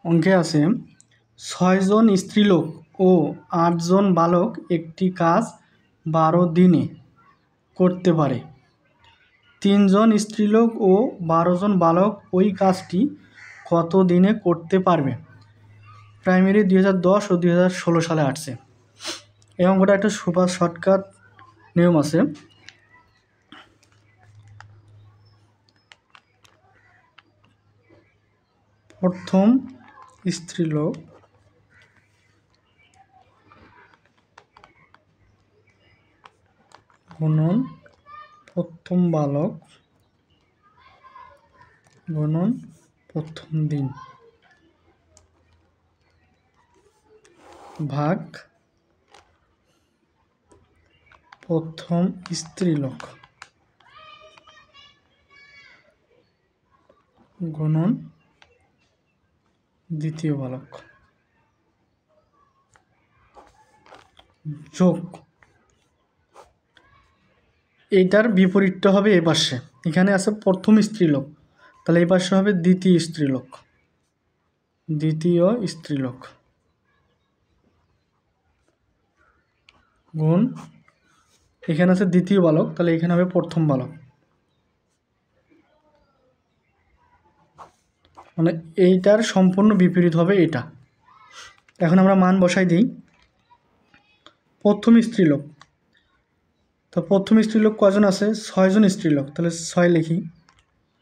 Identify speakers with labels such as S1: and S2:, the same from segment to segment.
S1: অঙ্কে আছে ৬ জন স্ত্রীলোক ও ৮ জন বালক একটি কাজ ১২ দিনে করতে পারে। ৩ জন স্ত্রীলোক ও ১২ জন বালক ওই কাজটি কত দিনে করতে পারবে? প্রাইমারি ২০১০ ও ২০১৬ সালে আসছে। এই অঙ্কটা একটা সুপার শর্টকাট নিয়ম আছে। প্রথম স্ত্রীলোক গুণন প্রথম বালক গুণন প্রথম দিন ভাগ প্রথম স্ত্রীলোক গুণন দ্বিতীয় বালক যোগ। এইটার বিপরীতটা হবে এই পাশে, এখানে আছে প্রথম স্ত্রীলোক, তাহলে এই পাশে হবে দ্বিতীয় স্ত্রীলোক গুণ এখানে আছে দ্বিতীয় বালক, তাহলে এখানে হবে প্রথম বালক। মানে এইটার সম্পূর্ণ বিপরীত হবে এটা। এখন আমরা মান বসাই দিই। প্রথম স্ত্রীলোক, তো প্রথম স্ত্রীলোক কজন আছে? ৬ জন স্ত্রীলোক, তাহলে ৬ লিখি।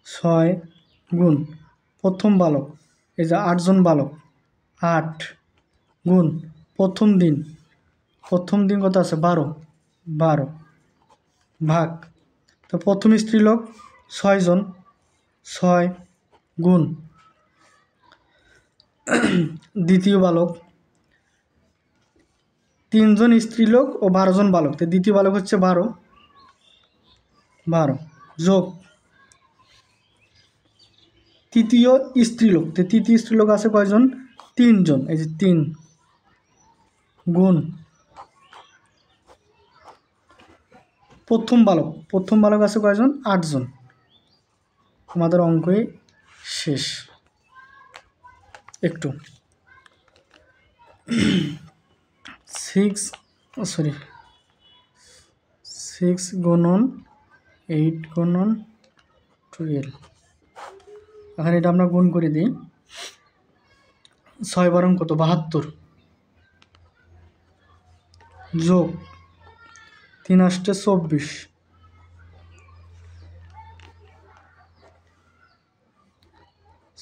S1: ৬ গুণ প্রথম বালক, এই যে ৮ জন বালক, ৮ গুণ প্রথম দিন কত আছে? ১২ ভাগ, তো প্রথম স্ত্রীলোক ৬ জন, ৬ গুণ দ্বিতীয় বালক ৩ জন স্ত্রীলোক ও ১২ জন বালক, তো দ্বিতীয় বালক হচ্ছে ১২ যোগ তৃতীয় স্ত্রীলোক, তো তৃতীয় স্ত্রীলোক আছে কয়জন? ৩ জন, এই যে ৩ গুণ প্রথম বালক আছে কয়জন? ৮ জন। আমাদের অঙ্কই শেষ। একটু 6 গুণন 8 গুণন 12, এখন এটা আমরা গুণ করে দিই। ৬ বারং কত? ৭২ যোগ ৩ ৮ ২৪,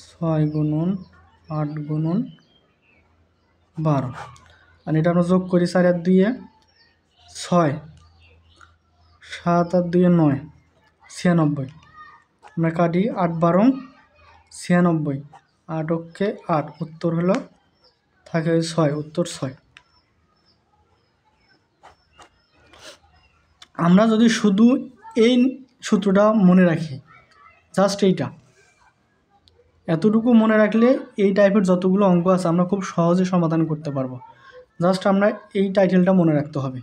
S1: ৬ গুণন ৮ গুণন ১২, আর এটা আমরা যোগ করি। ৪ আর ২ ৬, ৭ আর ২ ৯, ৯৬। আমরা কাটি ৮ বারং ৯৬, ৮ অক্ষে ৮, উত্তর হলো থাকে ৬, উত্তর ৬। আমরা যদি শুধু এই সূত্রটা মনে রাখি, জাস্ট এতটুকু মনে রাখলে এই টাইপের যতগুলো অঙ্ক আছে আমরা খুব সহজে সমাধান করতে পারবো। জাস্ট আমরা এই টাইটেলটা মনে রাখতে হবে।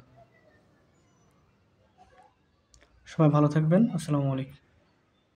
S1: সবাই ভালো থাকবেন। আসসালামু আলাইকুম।